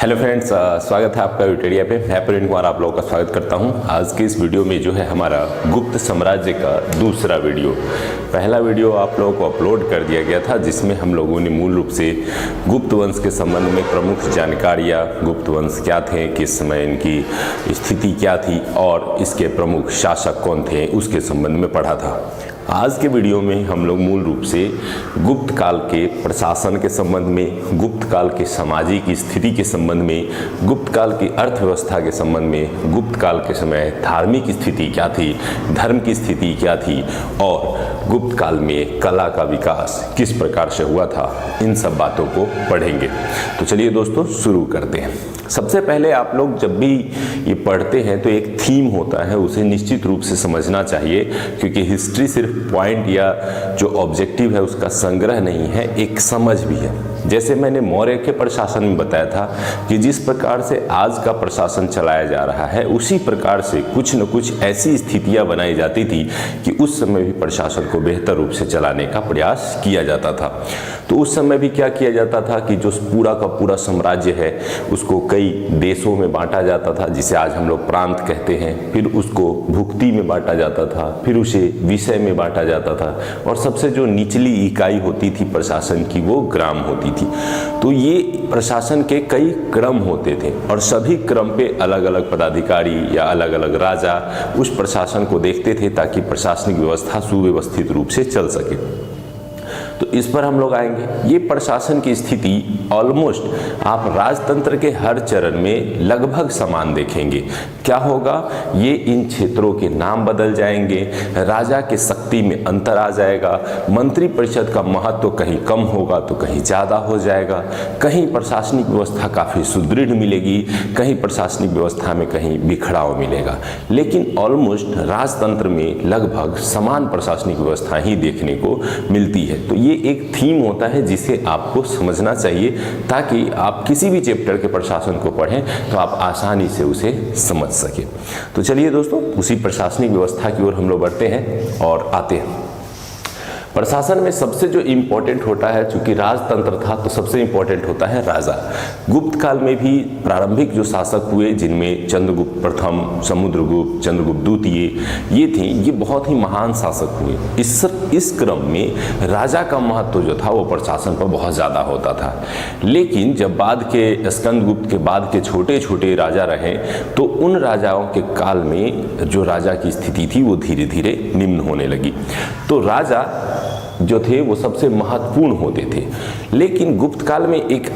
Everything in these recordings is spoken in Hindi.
हेलो फ्रेंड्स, स्वागत है आपका विटेरिया पे। मैं प्रवीण कुमार आप लोगों का स्वागत करता हूं। आज के इस वीडियो में जो है हमारा गुप्त साम्राज्य का दूसरा वीडियो। पहला वीडियो आप लोगों को अपलोड कर दिया गया था जिसमें हम लोगों ने मूल रूप से गुप्त वंश के संबंध में प्रमुख जानकारियाँ, गुप्त वंश क्या थे, किस समय इनकी स्थिति क्या थी और इसके प्रमुख शासक कौन थे, उसके संबंध में पढ़ा था। आज के वीडियो में हम लोग मूल रूप से गुप्त काल के प्रशासन के संबंध में, गुप्त काल के सामाजिक स्थिति के संबंध में, गुप्त काल की अर्थव्यवस्था के संबंध में, गुप्त काल के समय धार्मिक स्थिति क्या थी, धर्म की स्थिति क्या थी और गुप्त काल में कला का विकास किस प्रकार से हुआ था, इन सब बातों को पढ़ेंगे। तो चलिए दोस्तों शुरू करते हैं। सबसे पहले आप लोग जब भी ये पढ़ते हैं तो एक थीम होता है, उसे निश्चित रूप से समझना चाहिए, क्योंकि हिस्ट्री सिर्फ पॉइंट या जो ऑब्जेक्टिव है उसका संग्रह नहीं है, एक समझ भी है। जैसे मैंने मौर्य के प्रशासन में बताया था कि जिस प्रकार से आज का प्रशासन चलाया जा रहा है उसी प्रकार से कुछ न कुछ ऐसी स्थितियां बनाई जाती थी कि उस समय भी प्रशासन को बेहतर रूप से चलाने का प्रयास किया जाता था। तो उस समय भी क्या किया जाता था कि जो पूरा का पूरा साम्राज्य है उसको कई देशों में बांटा जाता था, जिसे आज हम लोग प्रांत कहते हैं। फिर उसको भुक्ति में बांटा जाता था, फिर उसे विषय में बांटा जाता था और सबसे जो निचली इकाई होती थी प्रशासन की वो ग्राम होती थी। तो ये प्रशासन के कई क्रम होते थे और सभी क्रम पे अलग अलग पदाधिकारी या अलग अलग राजा उस प्रशासन को देखते थे ताकि प्रशासनिक व्यवस्था सुव्यवस्थित रूप से चल सके। तो इस पर हम लोग आएंगे। ये प्रशासन की स्थिति ऑलमोस्ट आप राजतंत्र के हर चरण में लगभग समान देखेंगे। क्या होगा, ये इन क्षेत्रों के नाम बदल जाएंगे, राजा के शक्ति में अंतर आ जाएगा, मंत्री परिषद का महत्व तो कहीं कम होगा तो कहीं ज़्यादा हो जाएगा, कहीं प्रशासनिक व्यवस्था काफ़ी सुदृढ़ मिलेगी, कहीं प्रशासनिक व्यवस्था में कहीं बिखराव मिलेगा। लेकिन ऑलमोस्ट राजतंत्र में लगभग समान प्रशासनिक व्यवस्था ही देखने को मिलती है। तो ये एक थीम होता है जिसे आपको समझना चाहिए ताकि आप किसी भी चैप्टर के प्रशासन को पढ़ें तो आप आसानी से उसे समझ सके। तो चलिए दोस्तों उसी प्रशासनिक व्यवस्था की ओर हम लोग बढ़ते हैं और आते हैं। प्रशासन में सबसे जो इम्पोर्टेंट होता है, चूंकि राजतंत्र था तो सबसे इम्पोर्टेंट होता है राजा। गुप्त काल में भी प्रारंभिक जो शासक हुए जिनमें चंद्रगुप्त प्रथम, समुद्रगुप्त, चंद्रगुप्त द्वितीय ये थे, ये बहुत ही महान शासक हुए। इस क्रम में राजा का महत्व जो था वो प्रशासन पर बहुत ज़्यादा होता था। लेकिन जब बाद के स्कंदगुप्त के बाद के छोटे छोटे राजा रहे तो उन राजाओं के काल में जो राजा की स्थिति थी वो धीरे धीरे निम्न होने लगी। तो राजा जो थे वो सबसे महत्वपूर्ण होते थे। लेकिन गुप्त काल में एक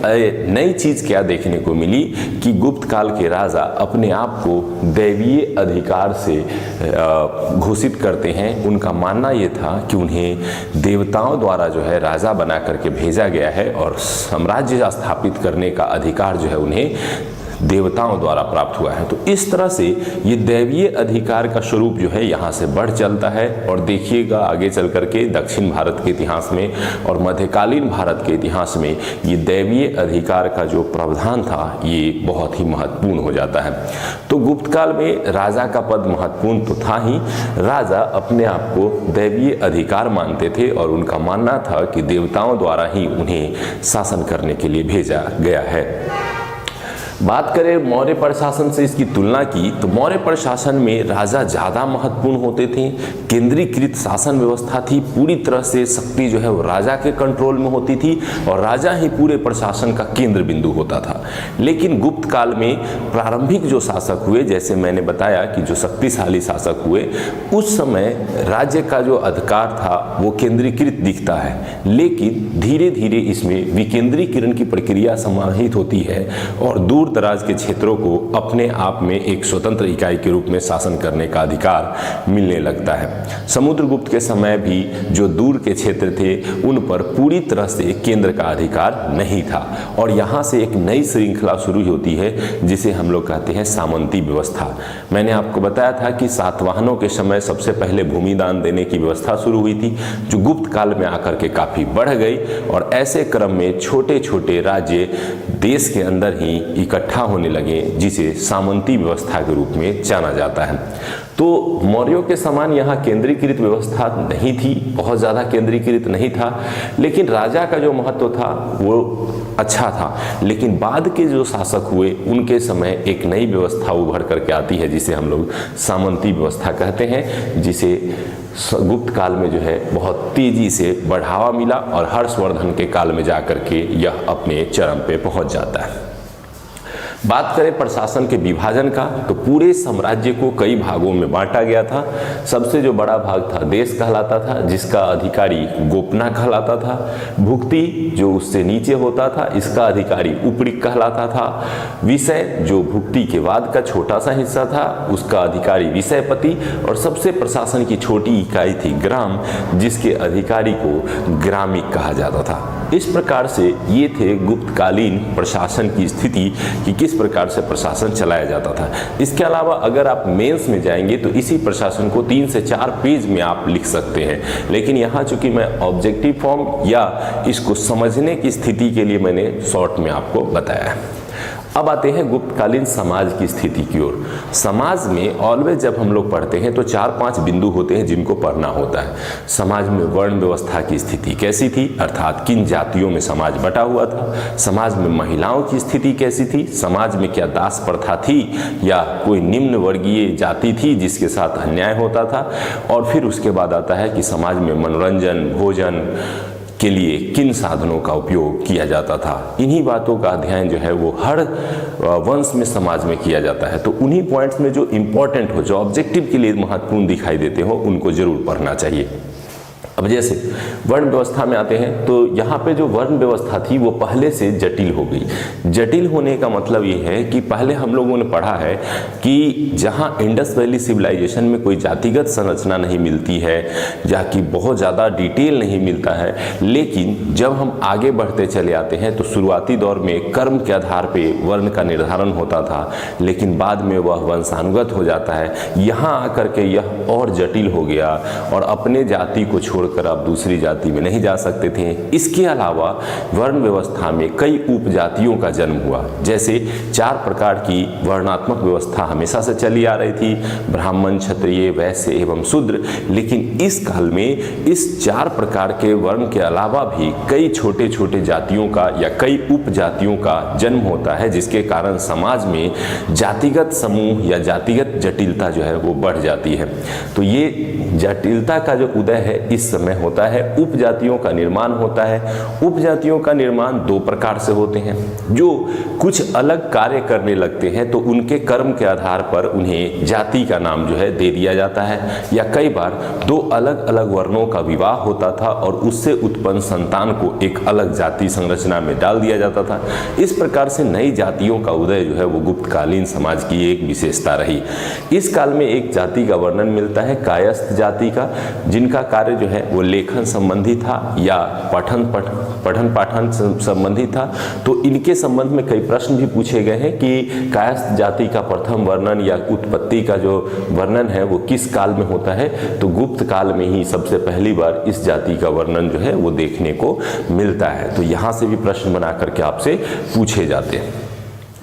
नई चीज़ क्या देखने को मिली कि गुप्त काल के राजा अपने आप को दैवीय अधिकार से घोषित करते हैं। उनका मानना ये था कि उन्हें देवताओं द्वारा जो है राजा बना करके भेजा गया है और साम्राज्य स्थापित करने का अधिकार जो है उन्हें देवताओं द्वारा प्राप्त हुआ है। तो इस तरह से ये दैवीय अधिकार का स्वरूप जो है यहाँ से बढ़ चलता है और देखिएगा आगे चल करके दक्षिण भारत के इतिहास में और मध्यकालीन भारत के इतिहास में ये दैवीय अधिकार का जो प्रावधान था ये बहुत ही महत्वपूर्ण हो जाता है। तो गुप्त काल में राजा का पद महत्वपूर्ण तो था ही, राजा अपने आप को दैवीय अधिकार मानते थे और उनका मानना था कि देवताओं द्वारा ही उन्हें शासन करने के लिए भेजा गया है। बात करें मौर्य प्रशासन से इसकी तुलना की तो मौर्य प्रशासन में राजा ज़्यादा महत्वपूर्ण होते थे। केंद्रीकृत शासन व्यवस्था थी, पूरी तरह से शक्ति जो है वो राजा के कंट्रोल में होती थी और राजा ही पूरे प्रशासन का केंद्र बिंदु होता था। लेकिन गुप्त काल में प्रारंभिक जो शासक हुए, जैसे मैंने बताया कि जो शक्तिशाली शासक हुए, उस समय राज्य का जो अधिकार था वो केंद्रीकृत दिखता है। लेकिन धीरे धीरे इसमें विकेंद्रीकरण की प्रक्रिया समाहित होती है और दूर दराज के क्षेत्रों को अपने आप में एक स्वतंत्र इकाई के रूप में शासन करने का अधिकार मिलने लगता है। समुद्रगुप्त के समय भी जो दूर के क्षेत्र थे उन पर पूरी तरह से केंद्र का अधिकार नहीं था और यहाँ से एक नई श्रृंखला शुरू होती है जिसे हम लोग कहते हैं सामंती व्यवस्था। मैंने आपको बताया था कि सातवाहनों के समय सबसे पहले भूमि दान देने की व्यवस्था शुरू हुई थी जो गुप्त काल में आकर के काफ़ी बढ़ गई और ऐसे क्रम में छोटे छोटे राज्य देश के अंदर ही इकट्ठे इकट्ठा होने लगे, जिसे सामंती व्यवस्था के रूप में जाना जाता है। तो मौर्यों के समान यहाँ केंद्रीकृत व्यवस्था नहीं थी, बहुत ज़्यादा केंद्रीकृत नहीं था, लेकिन राजा का जो महत्व था वो अच्छा था। लेकिन बाद के जो शासक हुए उनके समय एक नई व्यवस्था उभर करके आती है, जिसे हम लोग सामंती व्यवस्था कहते हैं, जिसे गुप्त काल में जो है बहुत तेजी से बढ़ावा मिला और हर्षवर्धन के काल में जाकर के यह अपने चरम पे पहुंच जाता है। बात करें प्रशासन के विभाजन का, तो पूरे साम्राज्य को कई भागों में बांटा गया था। सबसे जो बड़ा भाग था देश कहलाता था, जिसका अधिकारी गोपना कहलाता था। भुक्ति जो उससे नीचे होता था, इसका अधिकारी उपरिक कहलाता था। विषय जो भुक्ति के बाद का छोटा सा हिस्सा था, उसका अधिकारी विषयपति। और सबसे प्रशासन की छोटी इकाई थी ग्राम, जिसके अधिकारी को ग्रामिक कहा जाता था। इस प्रकार से ये थे गुप्तकालीन प्रशासन की स्थिति कि किस प्रकार से प्रशासन चलाया जाता था। इसके अलावा अगर आप मेंस में जाएंगे तो इसी प्रशासन को 3 से 4 पेज में आप लिख सकते हैं, लेकिन यहाँ चूंकि मैं ऑब्जेक्टिव फॉर्म या इसको समझने की स्थिति के लिए मैंने शॉर्ट में आपको बताया है। अब आते हैं गुप्तकालीन समाज की स्थिति की ओर। समाज में ऑलवेज जब हम लोग पढ़ते हैं तो 4-5 बिंदु होते हैं जिनको पढ़ना होता है। समाज में वर्ण व्यवस्था की स्थिति कैसी थी, अर्थात किन जातियों में समाज बटा हुआ था। समाज में महिलाओं की स्थिति कैसी थी, समाज में क्या दास प्रथा थी या कोई निम्न वर्गीय जाति थी जिसके साथ अन्याय होता था। और फिर उसके बाद आता है कि समाज में मनोरंजन, भोजन के लिए किन साधनों का उपयोग किया जाता था। इन्हीं बातों का अध्ययन जो है वो हर वंश में समाज में किया जाता है। तो उन्हीं पॉइंट्स में जो इम्पोर्टेंट हो, जो ऑब्जेक्टिव के लिए महत्वपूर्ण दिखाई देते हो, उनको जरूर पढ़ना चाहिए। अब जैसे वर्ण व्यवस्था में आते हैं तो यहाँ पे जो वर्ण व्यवस्था थी वो पहले से जटिल हो गई। जटिल होने का मतलब ये है कि पहले हम लोगों ने पढ़ा है कि जहाँ इंडस वैली सिविलाइजेशन में कोई जातिगत संरचना नहीं मिलती है या कि बहुत ज़्यादा डिटेल नहीं मिलता है, लेकिन जब हम आगे बढ़ते चले आते हैं तो शुरुआती दौर में कर्म के आधार पर वर्ण का निर्धारण होता था, लेकिन बाद में वह वंशानुगत हो जाता है। यहाँ आकर के यह और जटिल हो गया और अपने जाति को छोड़कर आप दूसरी जाति में नहीं जा सकते थे। इसके अलावा वर्ण व्यवस्था में कई उपजातियों का जन्म हुआ। जैसे 4 प्रकार की वर्णात्मक व्यवस्था हमेशा से चली आ रही थी, ब्राह्मण, क्षत्रिय, वैश्य एवं शूद्र। लेकिन इस काल में इस 4 प्रकार के वर्ण के अलावा भी कई छोटे छोटे जातियों का या कई उपजातियों का जन्म होता है, जिसके कारण समाज में जातिगत समूह या जातिगत जटिलता जो है वो बढ़ जाती है। तो ये जटिलता का जो उदय है इस समय होता है। उपजातियों का निर्माण होता है। उपजातियों का निर्माण 2 प्रकार से होते हैं। जो कुछ अलग कार्य करने लगते हैं तो उनके कर्म के आधार पर उन्हें जाति का नाम जो है दे दिया जाता है, या कई बार 2 अलग अलग वर्णों का विवाह होता था और उससे उत्पन्न संतान को एक अलग जाति संरचना में डाल दिया जाता था। इस प्रकार से नई जातियों का उदय जो है वो गुप्तकालीन समाज की एक विशेषता रही। इस काल में एक जाति का वर्णन मिलता है, कायस्थ जाति का, जिनका कार्य जो है वो लेखन संबंधी था या पठन पाठन संबंधी था। तो इनके संबंध में कई प्रश्न भी पूछे गए हैं कि कायस्थ जाति का प्रथम वर्णन या उत्पत्ति का जो वर्णन है वो किस काल में होता है। तो गुप्त काल में ही सबसे पहली बार इस जाति का वर्णन जो है वो देखने को मिलता है। तो यहाँ से भी प्रश्न बना करके आपसे पूछे जाते हैं।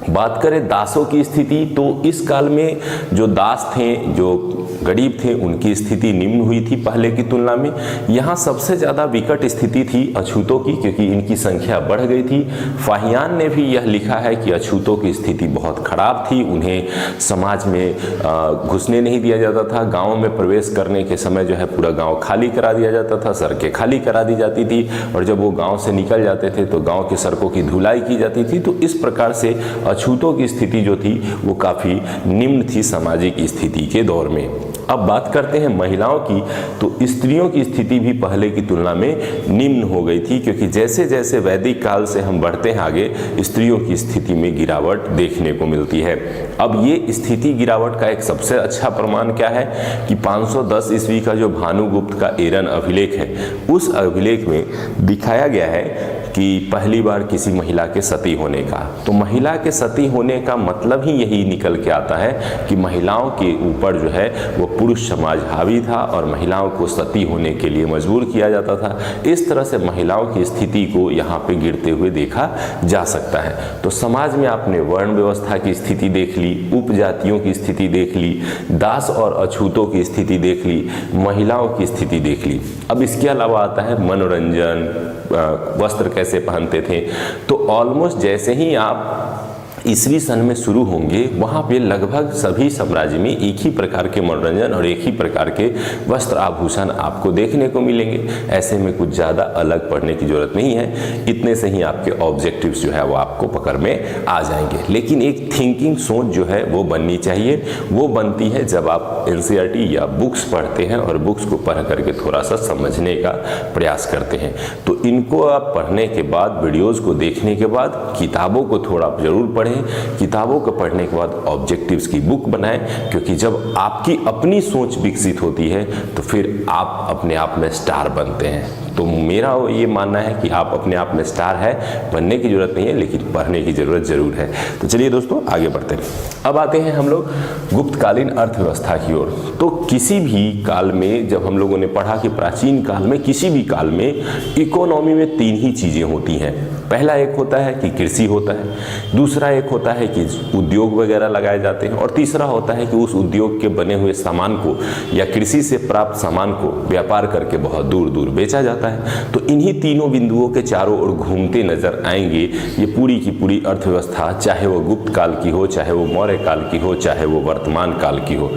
बात करें दासों की स्थिति, तो इस काल में जो दास थे, जो गरीब थे, उनकी स्थिति निम्न हुई थी पहले की तुलना में। यहाँ सबसे ज़्यादा विकट स्थिति थी अछूतों की, क्योंकि इनकी संख्या बढ़ गई थी। फाहियान ने भी यह लिखा है कि अछूतों की स्थिति बहुत खराब थी। उन्हें समाज में घुसने नहीं दिया जाता था। गाँव में प्रवेश करने के समय जो है पूरा गाँव खाली करा दिया जाता था, सड़कें खाली करा दी जाती थी, और जब वो गाँव से निकल जाते थे तो गाँव की सड़कों की धुलाई की जाती थी। तो इस प्रकार से अछूतों की स्थिति जो थी वो काफ़ी निम्न थी सामाजिक स्थिति के दौर में। अब बात करते हैं महिलाओं की, तो स्त्रियों की स्थिति भी पहले की तुलना में निम्न हो गई थी, क्योंकि जैसे जैसे वैदिक काल से हम बढ़ते हैं आगे, स्त्रियों की स्थिति में गिरावट देखने को मिलती है। अब ये स्थिति गिरावट का एक सबसे अच्छा प्रमाण क्या है कि 510 ईस्वी का जो भानुगुप्त का एरन अभिलेख है, उस अभिलेख में दिखाया गया है कि पहली बार किसी महिला के सती होने का। तो महिला के सती होने का मतलब ही यही निकल के आता है कि महिलाओं के ऊपर जो है वो पुरुष समाज हावी था और महिलाओं को सती होने के लिए मजबूर किया जाता था। इस तरह से महिलाओं की स्थिति को यहाँ पे गिरते हुए देखा जा सकता है। तो समाज में आपने वर्ण व्यवस्था की स्थिति देख ली, उपजातियों की स्थिति देख ली, दास और अछूतों की स्थिति देख ली, महिलाओं की स्थिति देख ली। अब इसके अलावा आता है मनोरंजन, वस्त्र कैसे पहनते थे। तो ऑलमोस्ट जैसे ही आप ईसवी सन में शुरू होंगे वहाँ पे लगभग सभी साम्राज्य में एक ही प्रकार के मनोरंजन और एक ही प्रकार के वस्त्र आभूषण आपको देखने को मिलेंगे। ऐसे में कुछ ज़्यादा अलग पढ़ने की जरूरत नहीं है, इतने से ही आपके ऑब्जेक्टिव्स जो है वो आपको पकड़ में आ जाएंगे। लेकिन एक थिंकिंग सोच जो है वो बननी चाहिए। वो बनती है जब आप एनसीईआरटी या बुक्स पढ़ते हैं और बुक्स को पढ़ करके थोड़ा सा समझने का प्रयास करते हैं। तो इनको आप पढ़ने के बाद, वीडियोज़ को देखने के बाद, किताबों को थोड़ा जरूर पढ़ें। किताबों को पढ़ने के बाद ऑब्जेक्टिव्स की बुक बनाएं, क्योंकि जब आपकी अपनी सोच विकसित होती है तो फिर आप अपने आप में स्टार बनते हैं। तो मेरा ये मानना है कि आप अपने आप में स्टार है, बनने की जरूरत नहीं है, लेकिन पढ़ने की जरूरत जरूर है। तो चलिए दोस्तों आगे बढ़ते हैं। अब आते हैं हम लोग गुप्तकालीन अर्थव्यवस्था की ओर। तो किसी भी काल में, जब हम लोगों ने पढ़ा कि प्राचीन काल में, किसी भी काल में इकोनॉमी में तीन ही चीजें होती हैं। पहला एक होता है कि कृषि होता है, दूसरा एक होता है कि उद्योग वगैरह लगाए जाते हैं, और तीसरा होता है कि उस उद्योग के बने हुए सामान को या कृषि से प्राप्त सामान को व्यापार करके बहुत दूर दूर बेचा जाता है। तो इन्हीं तीनों बिंदुओं के चारों ओर घूमते नजर आएंगे ये पूरी की पूरी अर्थव्यवस्था, चाहे वो गुप्त काल की हो, चाहे वो मौर्य काल की हो, चाहे वो वर्तमान काल की हो।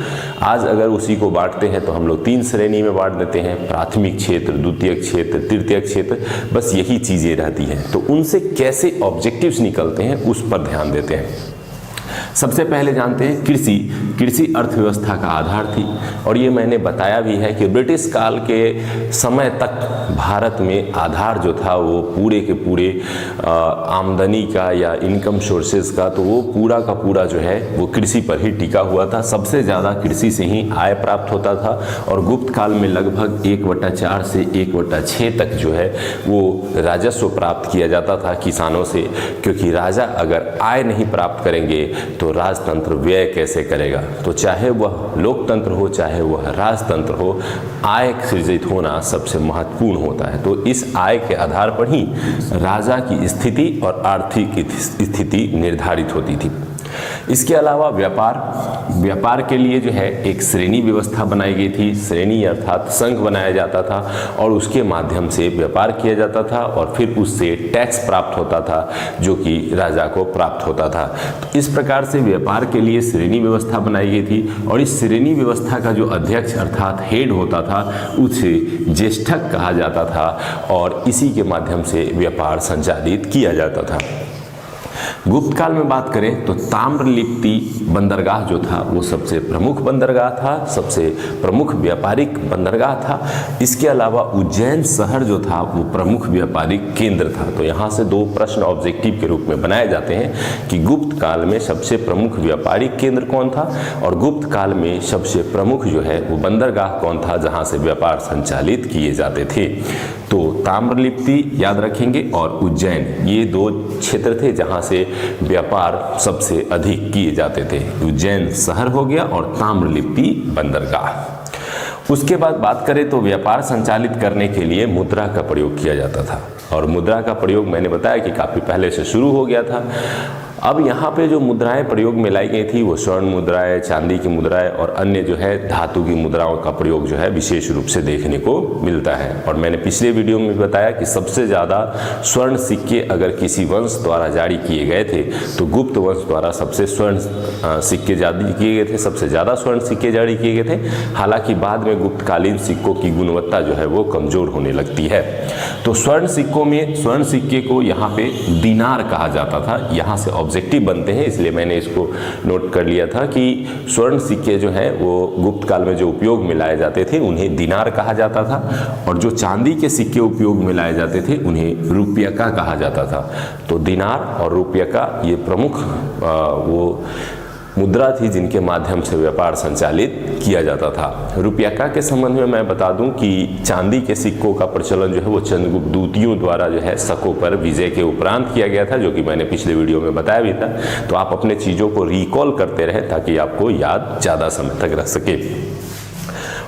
आज अगर उसी को बांटते हैं तो हम लोग तीन श्रेणी में बांट देते हैं: प्राथमिक क्षेत्र, द्वितीयक क्षेत्र, तृतीयक क्षेत्र। बस यही चीजें रहती हैं। तो उनसे कैसे ऑब्जेक्टिव्स निकलते हैं उस पर ध्यान देते हैं। सबसे पहले जानते हैं कृषि। कृषि अर्थव्यवस्था का आधार थी, और ये मैंने बताया भी है कि ब्रिटिश काल के समय तक भारत में आधार जो था वो पूरे के पूरे आमदनी का या इनकम सोर्सेज का, तो वो पूरा का पूरा जो है वो कृषि पर ही टिका हुआ था। सबसे ज़्यादा कृषि से ही आय प्राप्त होता था, और गुप्त काल में लगभग 1/4 से 1/6 तक जो है वो राजस्व प्राप्त किया जाता था किसानों से, क्योंकि राजा अगर आय नहीं प्राप्त करेंगे तो राजतंत्र व्यय कैसे करेगा। तो चाहे वह लोकतंत्र हो, चाहे वह राजतंत्र हो, आय सृजित होना सबसे महत्वपूर्ण होता है। तो इस आय के आधार पर ही राजा की स्थिति और आर्थिक स्थिति निर्धारित होती थी। इसके अलावा व्यापार के लिए जो है एक श्रेणी व्यवस्था बनाई गई थी। श्रेणी अर्थात संघ बनाया जाता था और उसके माध्यम से व्यापार किया जाता था, और फिर उससे टैक्स प्राप्त होता था जो कि राजा को प्राप्त होता था। तो इस प्रकार से व्यापार के लिए श्रेणी व्यवस्था बनाई गई थी, और इस श्रेणी व्यवस्था का जो अध्यक्ष अर्थात हेड होता था उसे ज्येष्ठक कहा जाता था, और इसी के माध्यम से व्यापार संचालित किया जाता था। गुप्त काल में बात करें तो ताम्रलिप्ति बंदरगाह जो था वो सबसे प्रमुख बंदरगाह था, सबसे प्रमुख व्यापारिक बंदरगाह था। इसके अलावा उज्जैन शहर जो था वो प्रमुख व्यापारिक केंद्र था। तो यहाँ से दो प्रश्न ऑब्जेक्टिव के रूप में बनाए जाते हैं कि गुप्त काल में सबसे प्रमुख व्यापारिक केंद्र कौन था, और गुप्त काल में सबसे प्रमुख जो है वो बंदरगाह कौन था जहाँ से व्यापार संचालित किए जाते थे। तो ताम्रलिप्ति याद रखेंगे और उज्जैन, ये दो क्षेत्र थे जहाँ से व्यापार सबसे अधिक किए जाते थे। उज्जैन शहर हो गया और ताम्रलिप्ति बंदरगाह। उसके बाद बात करें तो व्यापार संचालित करने के लिए मुद्रा का प्रयोग किया जाता था, और मुद्रा का प्रयोग मैंने बताया कि काफ़ी पहले से शुरू हो गया था। अब यहाँ पे जो मुद्राएं प्रयोग में लाई गई थी वो स्वर्ण मुद्राएं, चांदी की मुद्राएं और अन्य जो है धातु की मुद्राओं का प्रयोग जो है विशेष रूप से देखने को मिलता है। और मैंने पिछले वीडियो में बताया कि सबसे ज़्यादा स्वर्ण सिक्के अगर किसी वंश द्वारा जारी किए गए थे तो गुप्त वंश द्वारा सबसे स्वर्ण सिक्के जारी किए गए थे, सबसे ज़्यादा स्वर्ण सिक्के जारी किए गए थे। हालांकि बाद में गुप्तकालीन सिक्कों की गुणवत्ता जो है वो कमज़ोर होने लगती है। तो स्वर्ण सिक्कों में स्वर्ण सिक्के को यहाँ पे दिनार कहा जाता था। यहाँ से ऑब्जेक्टिव बनते हैं, इसलिए मैंने इसको नोट कर लिया था कि स्वर्ण सिक्के जो हैं वो गुप्त काल में जो उपयोग में लाए जाते थे उन्हें दिनार कहा जाता था, और जो चांदी के सिक्के उपयोग में लाए जाते थे उन्हें रुपयका कहा जाता था। तो दिनार और रुपयका ये प्रमुख वो मुद्रा थी जिनके माध्यम से व्यापार संचालित किया जाता था। रुपया के संबंध में मैं बता दूं कि चांदी के सिक्कों का प्रचलन जो है वो चंद्रगुप्त द्वितीय द्वारा जो है शकों पर विजय के उपरांत किया गया था, जो कि मैंने पिछले वीडियो में बताया भी था। तो आप अपने चीज़ों को रिकॉल करते रहे ताकि आपको याद ज़्यादा समय तक रह सके।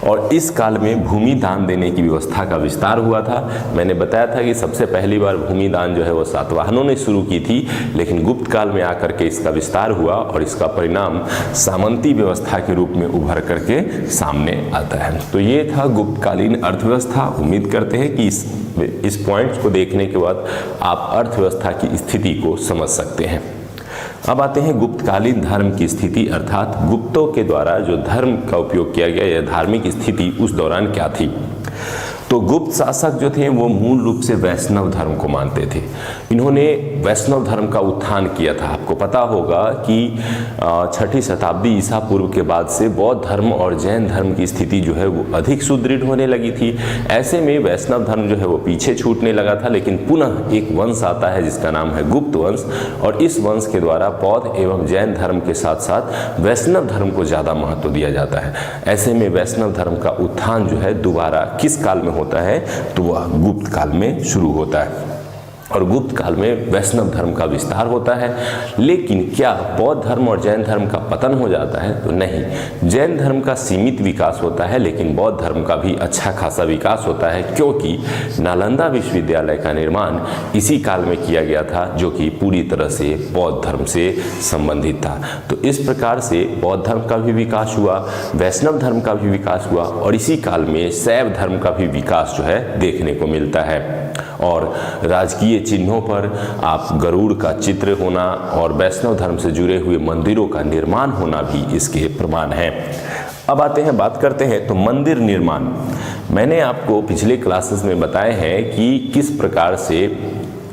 और इस काल में भूमि दान देने की व्यवस्था का विस्तार हुआ था। मैंने बताया था कि सबसे पहली बार भूमि दान जो है वो सातवाहनों ने शुरू की थी, लेकिन गुप्त काल में आकर के इसका विस्तार हुआ और इसका परिणाम सामंती व्यवस्था के रूप में उभर करके सामने आता है। तो ये था गुप्तकालीन अर्थव्यवस्था। उम्मीद करते हैं कि इस पॉइंट्स को देखने के बाद आप अर्थव्यवस्था की स्थिति को समझ सकते हैं। अब आते हैं गुप्तकालीन धर्म की स्थिति, अर्थात गुप्तों के द्वारा जो धर्म का उपयोग किया गया या धार्मिक स्थिति उस दौरान क्या थी। तो गुप्त शासक जो थे वो मूल रूप से वैष्णव धर्म को मानते थे। इन्होंने वैष्णव धर्म का उत्थान किया था। आपको पता होगा कि 6ठी शताब्दी ईसा पूर्व के बाद से बौद्ध धर्म और जैन धर्म की स्थिति जो है वो अधिक सुदृढ़ होने लगी थी। ऐसे में वैष्णव धर्म जो है वो पीछे छूटने लगा था, लेकिन पुनः एक वंश आता है जिसका नाम है गुप्त वंश, और इस वंश के द्वारा बौद्ध एवं जैन धर्म के साथ साथ वैष्णव धर्म को ज़्यादा महत्व दिया जाता है। ऐसे में वैष्णव धर्म का उत्थान जो है दोबारा किस काल में होता है, तो वह गुप्त काल में शुरू होता है और गुप्त काल में वैष्णव धर्म का विस्तार होता है। लेकिन क्या बौद्ध धर्म और जैन धर्म का पतन हो जाता है? तो नहीं, जैन धर्म का सीमित विकास होता है, लेकिन बौद्ध धर्म का भी अच्छा खासा विकास होता है, क्योंकि नालंदा विश्वविद्यालय का निर्माण इसी काल में किया गया था, जो कि पूरी तरह से बौद्ध धर्म से संबंधित था। तो इस प्रकार से बौद्ध धर्म का भी विकास हुआ, वैष्णव धर्म का भी विकास हुआ, और इसी काल में शैव धर्म का भी विकास जो है देखने को मिलता है। और राजकीय चिन्हों पर आप गरुड़ का चित्र होना और वैष्णव धर्म से जुड़े हुए मंदिरों का निर्माण होना भी इसके प्रमाण हैं। अब आते हैं, बात करते हैं तो मंदिर निर्माण। मैंने आपको पिछले क्लासेस में बताए हैं कि किस प्रकार से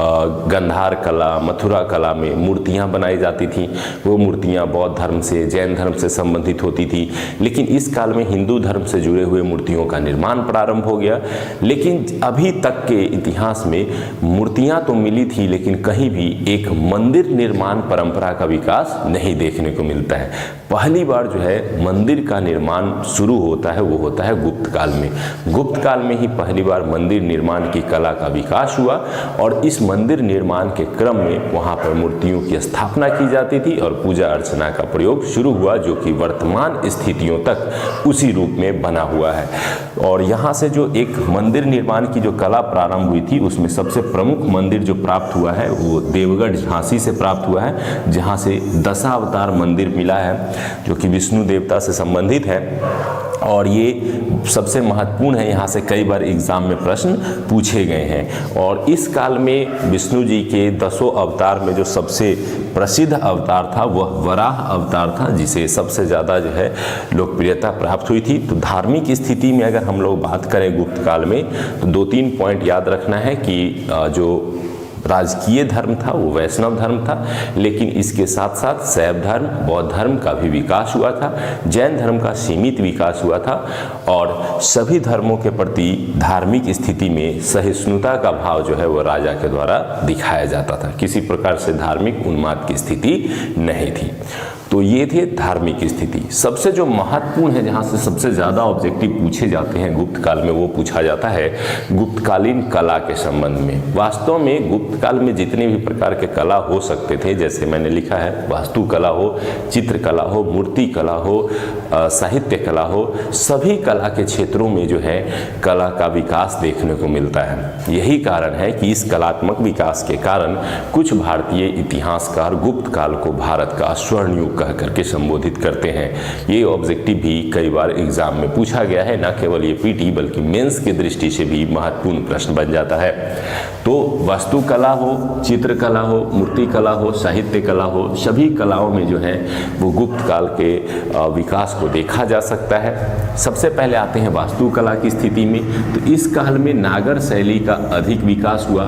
गंधार कला, मथुरा कला में मूर्तियां बनाई जाती थीं। वो मूर्तियां बौद्ध धर्म से, जैन धर्म से संबंधित होती थी, लेकिन इस काल में हिंदू धर्म से जुड़े हुए मूर्तियों का निर्माण प्रारंभ हो गया। लेकिन अभी तक के इतिहास में मूर्तियां तो मिली थी, लेकिन कहीं भी एक मंदिर निर्माण परंपरा का विकास नहीं देखने को मिलता है। पहली बार जो है मंदिर का निर्माण शुरू होता है वो होता है गुप्त काल में। गुप्त काल में ही पहली बार मंदिर निर्माण की कला का विकास हुआ और इस मंदिर निर्माण के क्रम में वहाँ पर मूर्तियों की स्थापना की जाती थी और पूजा अर्चना का प्रयोग शुरू हुआ, जो कि वर्तमान स्थितियों तक उसी रूप में बना हुआ है। और यहाँ से जो एक मंदिर निर्माण की जो कला प्रारंभ हुई थी, उसमें सबसे प्रमुख मंदिर जो प्राप्त हुआ है वो देवगढ़ झांसी से प्राप्त हुआ है, जहाँ से दशावतार मंदिर मिला है, जो कि विष्णु देवता से संबंधित है। और ये सबसे महत्वपूर्ण है, यहाँ से कई बार एग्जाम में प्रश्न पूछे गए हैं। और इस काल में विष्णु जी के 10 अवतार में जो सबसे प्रसिद्ध अवतार था वह वराह अवतार था, जिसे सबसे ज़्यादा जो है लोकप्रियता प्राप्त हुई थी। तो धार्मिक स्थिति में अगर हम लोग बात करें गुप्त काल में, तो 2-3 पॉइंट याद रखना है कि जो राजकीय धर्म था वो वैष्णव धर्म था, लेकिन इसके साथ साथ शैव धर्म, बौद्ध धर्म का भी विकास हुआ था, जैन धर्म का सीमित विकास हुआ था, और सभी धर्मों के प्रति धार्मिक स्थिति में सहिष्णुता का भाव जो है वो राजा के द्वारा दिखाया जाता था। किसी प्रकार से धार्मिक उन्माद की स्थिति नहीं थी। तो ये थे धार्मिक स्थिति। सबसे जो महत्वपूर्ण है, जहाँ से सबसे ज़्यादा ऑब्जेक्टिव पूछे जाते हैं गुप्त काल में, वो पूछा जाता है गुप्तकालीन कला के संबंध में। वास्तव में गुप्त काल में जितने भी प्रकार के कला हो सकते थे, जैसे मैंने लिखा है, वास्तुकला हो, चित्रकला हो, मूर्ति कला हो, साहित्य कला हो, सभी कला के क्षेत्रों में जो है कला का विकास देखने को मिलता है। यही कारण है कि इस कलात्मक विकास के कारण कुछ भारतीय इतिहासकार गुप्त काल को भारत का स्वर्ण युग कह करके संबोधित करते हैं। ये ऑब्जेक्टिव भी कई बार एग्जाम में पूछा गया है, न केवल ये पीटी बल्कि मेंस की दृष्टि से भी महत्वपूर्ण प्रश्न बन जाता है। तो वास्तुकला हो, चित्रकला हो, मूर्ति कला हो, साहित्य कला हो, सभी कलाओं में जो है वो गुप्त काल के विकास को देखा जा सकता है। सबसे पहले आते हैं वास्तुकला की स्थिति में। तो इस काल में नागर शैली का अधिक विकास हुआ।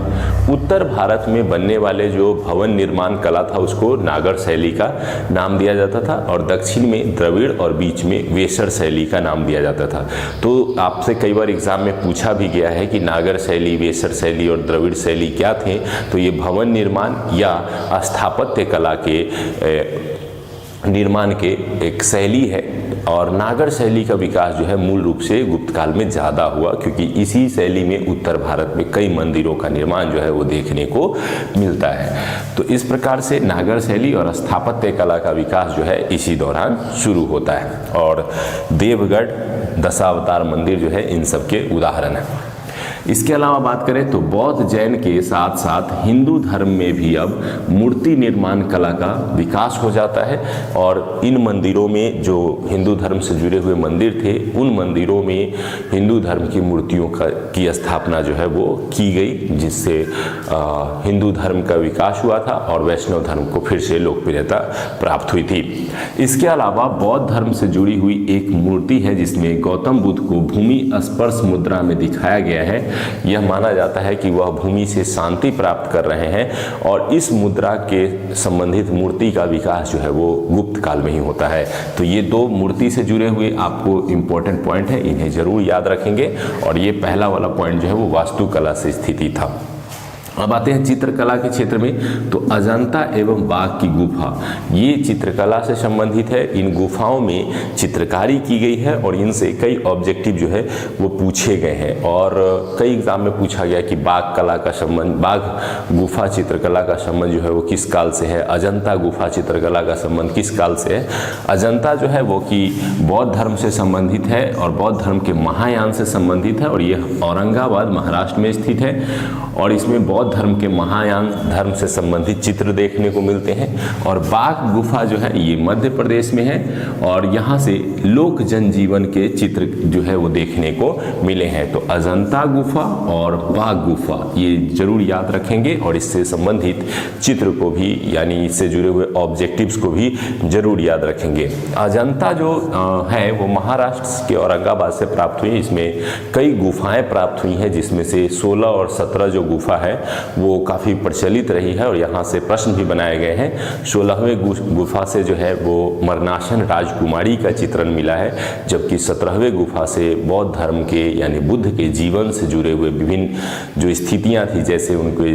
उत्तर भारत में बनने वाले जो भवन निर्माण कला था उसको नागर शैली का नाम दिया जाता था, और दक्षिण में द्रविड़ और बीच में वेसर शैली का नाम दिया जाता था। तो आपसे कई बार एग्जाम में पूछा भी गया है कि नागर शैली, वेसर शैली और द्रविड़ शैली क्या थे। तो ये भवन निर्माण या स्थापत्य कला के निर्माण के एक शैली है। और नागर शैली का विकास जो है मूल रूप से गुप्त काल में ज़्यादा हुआ, क्योंकि इसी शैली में उत्तर भारत में कई मंदिरों का निर्माण जो है वो देखने को मिलता है। तो इस प्रकार से नागर शैली और स्थापत्य कला का विकास जो है इसी दौरान शुरू होता है। और देवगढ़, दशावतार मंदिर जो है इन सब के उदाहरण हैं। इसके अलावा बात करें तो बौद्ध जैन के साथ साथ हिंदू धर्म में भी अब मूर्ति निर्माण कला का विकास हो जाता है। और इन मंदिरों में जो हिंदू धर्म से जुड़े हुए मंदिर थे, उन मंदिरों में हिंदू धर्म की मूर्तियों की स्थापना जो है वो की गई, जिससे हिंदू धर्म का विकास हुआ था और वैष्णव धर्म को फिर से लोकप्रियता प्राप्त हुई थी। इसके अलावा बौद्ध धर्म से जुड़ी हुई एक मूर्ति है जिसमें गौतम बुद्ध को भूमि स्पर्श मुद्रा में दिखाया गया है। यह माना जाता है कि वह भूमि से शांति प्राप्त कर रहे हैं और इस मुद्रा के संबंधित मूर्ति का विकास जो है वो गुप्त काल में ही होता है। तो ये दो मूर्ति से जुड़े हुए आपको इम्पोर्टेंट पॉइंट है, इन्हें जरूर याद रखेंगे। और ये पहला वाला पॉइंट जो है वो वास्तुकला से स्थिति था। अब आते हैं चित्रकला के क्षेत्र में। तो अजंता एवं बाघ की गुफा, ये चित्रकला से संबंधित है। इन गुफाओं में चित्रकारी की गई है और इनसे कई ऑब्जेक्टिव जो है वो पूछे गए हैं। और कई एग्जाम में पूछा गया कि बाघ कला का संबंध, बाघ गुफा चित्रकला का संबंध जो है वो किस काल से है, अजंता गुफा चित्रकला का संबंध किस काल से है। अजंता जो है वो कि बौद्ध धर्म से संबंधित है और बौद्ध धर्म के महायान से संबंधित है और यह औरंगाबाद महाराष्ट्र में स्थित है। और इसमें बौद्ध धर्म के महायान धर्म से संबंधित चित्र देखने को मिलते हैं। और बाघ गुफा जो है ये मध्य प्रदेश में है और यहाँ से लोक जनजीवन के चित्र जो है वो देखने को मिले हैं। तो अजंता गुफा और बाघ गुफा ये जरूर याद रखेंगे और इससे संबंधित चित्र को भी, यानी इससे जुड़े हुए ऑब्जेक्टिव्स को भी जरूर याद रखेंगे। अजंता जो है वो महाराष्ट्र के औरंगाबाद से प्राप्त हुई। इसमें कई गुफाएं प्राप्त हुई हैं, जिसमें से 16 और 17 जो गुफा है वो काफ़ी प्रचलित रही है और यहाँ से प्रश्न भी बनाए गए हैं। 16वें गुफा से जो है वो मरनाशन राजकुमारी का चित्रण मिला है, जबकि 17वें गुफा से बौद्ध धर्म के यानी बुद्ध के जीवन से जुड़े हुए विभिन्न जो स्थितियाँ थी, जैसे उनके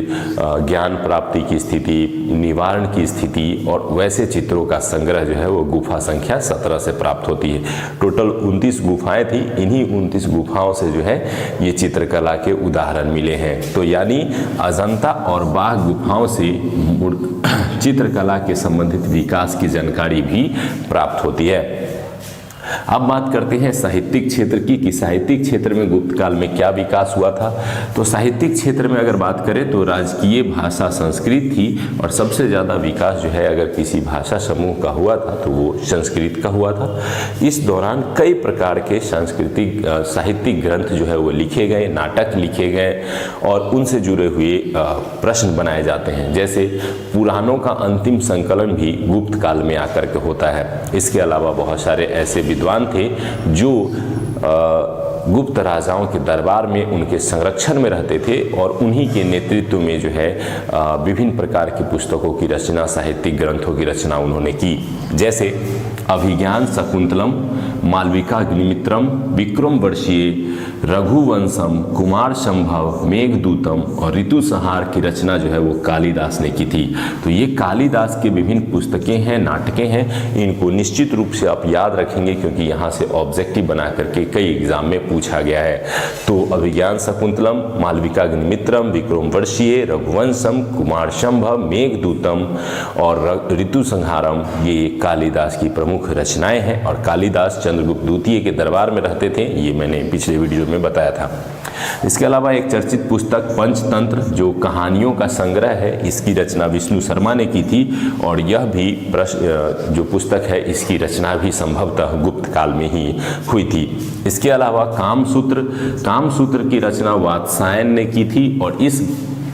ज्ञान प्राप्ति की स्थिति, निवारण की स्थिति और वैसे चित्रों का संग्रह जो है वो गुफा संख्या 17 से प्राप्त होती है। टोटल 29 गुफाएँ थी। इन्हीं 29 गुफाओं से जो है ये चित्रकला के उदाहरण मिले हैं। तो यानी अजंता और बाघ गुफाओं से चित्रकला के संबंधित विकास की जानकारी भी प्राप्त होती है। अब बात करते हैं साहित्यिक क्षेत्र की कि साहित्यिक क्षेत्र में गुप्त काल में क्या विकास हुआ था। तो साहित्यिक क्षेत्र में अगर बात करें तो राजकीय भाषा संस्कृत थी और सबसे ज़्यादा विकास जो है अगर किसी भाषा समूह का हुआ था तो वो संस्कृत का हुआ था। इस दौरान कई प्रकार के सांस्कृतिक साहित्यिक ग्रंथ जो है वो लिखे गए, नाटक लिखे गए और उनसे जुड़े हुए प्रश्न बनाए जाते हैं। जैसे पुराणों का अंतिम संकलन भी गुप्त काल में आकर के होता है। इसके अलावा बहुत सारे ऐसे विद्वान थे जो गुप्त राजाओं के दरबार में उनके संरक्षण में रहते थे और उन्हीं के नेतृत्व में जो है विभिन्न प्रकार की पुस्तकों की रचना, साहित्यिक ग्रंथों की रचना उन्होंने की। जैसे अभिज्ञान शकुंतलम, मालविका अग्निमित्रम, विक्रम वर्षीय, रघुवंशम, कुमार संभव, मेघदूतम और ऋतु संहार की रचना जो है वो कालिदास ने की थी। तो ये कालिदास के विभिन्न पुस्तकें हैं, नाटकें हैं। इनको निश्चित रूप से आप याद रखेंगे क्योंकि यहाँ से ऑब्जेक्टिव बना करके कई एग्जाम में पूछा गया है। तो अभिज्ञान शकुंतलम, मालविका अग्निमित्रम, विक्रम वर्षीय, रघुवंशम, कुमार संभव, मेघदूतम और ऋतु संहारम ये कालिदास की प्रमुख रचनाएं हैं। और कालिदास चंद्रगुप्त द्वितीय के दरबार में रहते थे, ये मैंने पिछले वीडियो में बताया था। इसके अलावा एक चर्चित पुस्तक पंचतंत्र जो कहानियों का संग्रह है, इसकी रचना विष्णु शर्मा ने की थी और यह भी जो पुस्तक है इसकी रचना भी संभवतः गुप्त काल में ही हुई थी। इसके अलावा कामसूत्र की रचना वात्सायन ने की थी और इस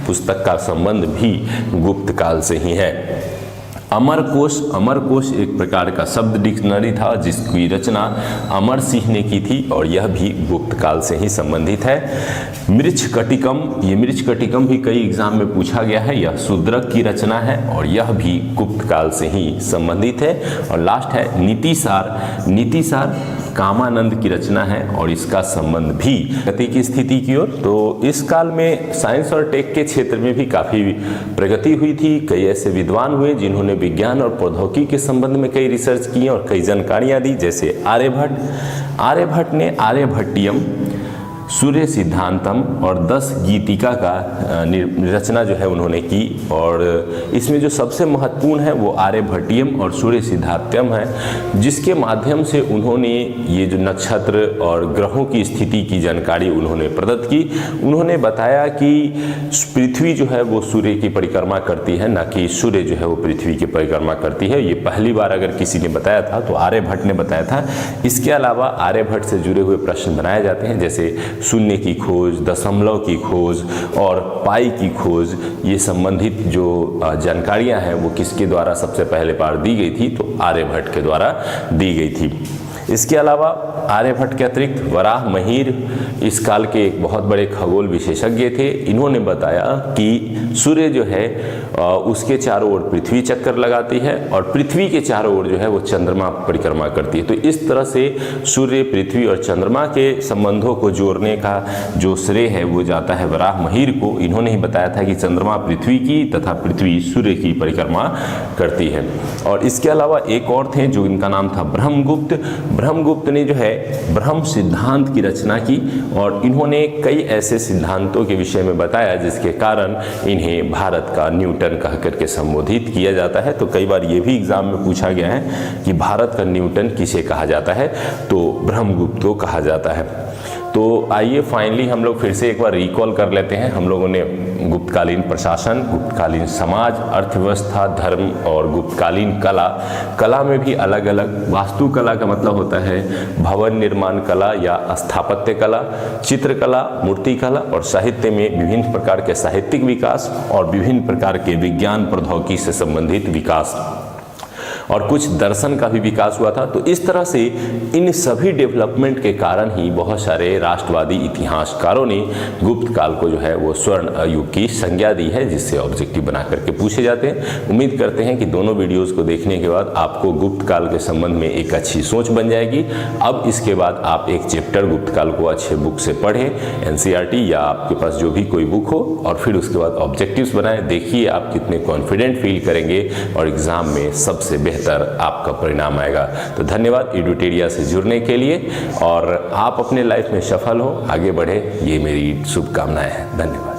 पुस्तक का संबंध भी गुप्त काल से ही है। अमरकोश एक प्रकार का शब्द डिक्शनरी था जिसकी रचना अमर सिंह ने की थी और यह भी गुप्त काल से ही संबंधित है। मृच्छकटिकम, ये मृच्छकटिकम भी कई एग्जाम में पूछा गया है। यह शूद्रक की रचना है और यह भी गुप्त काल से ही संबंधित है। और लास्ट है नीतिसार कामानंद की रचना है और इसका संबंध भी प्रगति की स्थिति की ओर। तो इस काल में साइंस और टेक के क्षेत्र में भी काफ़ी प्रगति हुई थी। कई ऐसे विद्वान हुए जिन्होंने विज्ञान और प्रौद्योगिकी के संबंध में कई रिसर्च किए और कई जानकारियाँ दी, जैसे आर्यभट्ट ने आर्यभट्टियम, सूर्य सिद्धांतम और 10 गीतिका का रचना जो है उन्होंने की। और इसमें जो सबसे महत्वपूर्ण है वो आर्यभट्टियम और सूर्य सिद्धांतम है, जिसके माध्यम से उन्होंने ये जो नक्षत्र और ग्रहों की स्थिति की जानकारी उन्होंने प्रदत्त की। उन्होंने बताया कि पृथ्वी जो है वो सूर्य की परिक्रमा करती है, ना कि सूर्य जो है वो पृथ्वी की परिक्रमा करती है। ये पहली बार अगर किसी ने बताया था तो आर्यभट्ट ने बताया था। इसके अलावा आर्यभट्ट से जुड़े हुए प्रश्न बनाए जाते हैं, जैसे शून्य की खोज, दशमलव की खोज और पाई की खोज। ये संबंधित जो जानकारियां हैं वो किसके द्वारा सबसे पहले बार दी गई थी, तो आर्यभट्ट के द्वारा दी गई थी। इसके अलावा आर्यभट्ट के अतिरिक्त वराह महिर इस काल के एक बहुत बड़े खगोल विशेषज्ञ थे। इन्होंने बताया कि सूर्य जो है उसके चारों ओर पृथ्वी चक्कर लगाती है और पृथ्वी के चारों ओर जो है वो चंद्रमा परिक्रमा करती है। तो इस तरह से सूर्य, पृथ्वी और चंद्रमा के संबंधों को जोड़ने का जो श्रेय है वो जाता है वराह महिर को। इन्होंने ही बताया था कि चंद्रमा पृथ्वी की तथा पृथ्वी सूर्य की परिक्रमा करती है। और इसके अलावा एक और थे जो इनका नाम था ब्रह्मगुप्त। ब्रह्मगुप्त ने जो है ब्रह्म सिद्धांत की रचना की और इन्होंने कई ऐसे सिद्धांतों के विषय में बताया जिसके कारण इन्हें भारत का न्यूटन कह करके संबोधित किया जाता है। तो कई बार ये भी एग्जाम में पूछा गया है कि भारत का न्यूटन किसे कहा जाता है, तो ब्रह्मगुप्त को कहा जाता है। तो आइए फाइनली हम लोग फिर से एक बार रिकॉल कर लेते हैं। हम लोगों ने गुप्तकालीन प्रशासन, गुप्तकालीन समाज, अर्थव्यवस्था, धर्म और गुप्तकालीन कला में भी अलग अलग। वास्तुकला का मतलब होता है भवन निर्माण कला या स्थापत्य कला, चित्रकला, मूर्तिकला और साहित्य में विभिन्न प्रकार के साहित्यिक विकास और विभिन्न प्रकार के विज्ञान प्रौद्योगिकी से संबंधित विकास और कुछ दर्शन का भी विकास हुआ था। तो इस तरह से इन सभी डेवलपमेंट के कारण ही बहुत सारे राष्ट्रवादी इतिहासकारों ने गुप्त काल को जो है वो स्वर्ण युग की संज्ञा दी है, जिससे ऑब्जेक्टिव बना करके पूछे जाते हैं। उम्मीद करते हैं कि दोनों वीडियोस को देखने के बाद आपको गुप्त काल के संबंध में एक अच्छी सोच बन जाएगी। अब इसके बाद आप एक चैप्टर गुप्त काल को अच्छे बुक से पढ़ें, एनसीईआरटी या आपके पास जो भी कोई बुक हो, और फिर उसके बाद ऑब्जेक्टिव्स बनाएं। देखिए आप कितने कॉन्फिडेंट फील करेंगे और एग्जाम में सबसे बेहतर आपका परिणाम आएगा। तो धन्यवाद एडुटेरिया से जुड़ने के लिए, और आप अपने लाइफ में सफल हो, आगे बढ़े, ये मेरी शुभकामनाएं हैं। धन्यवाद।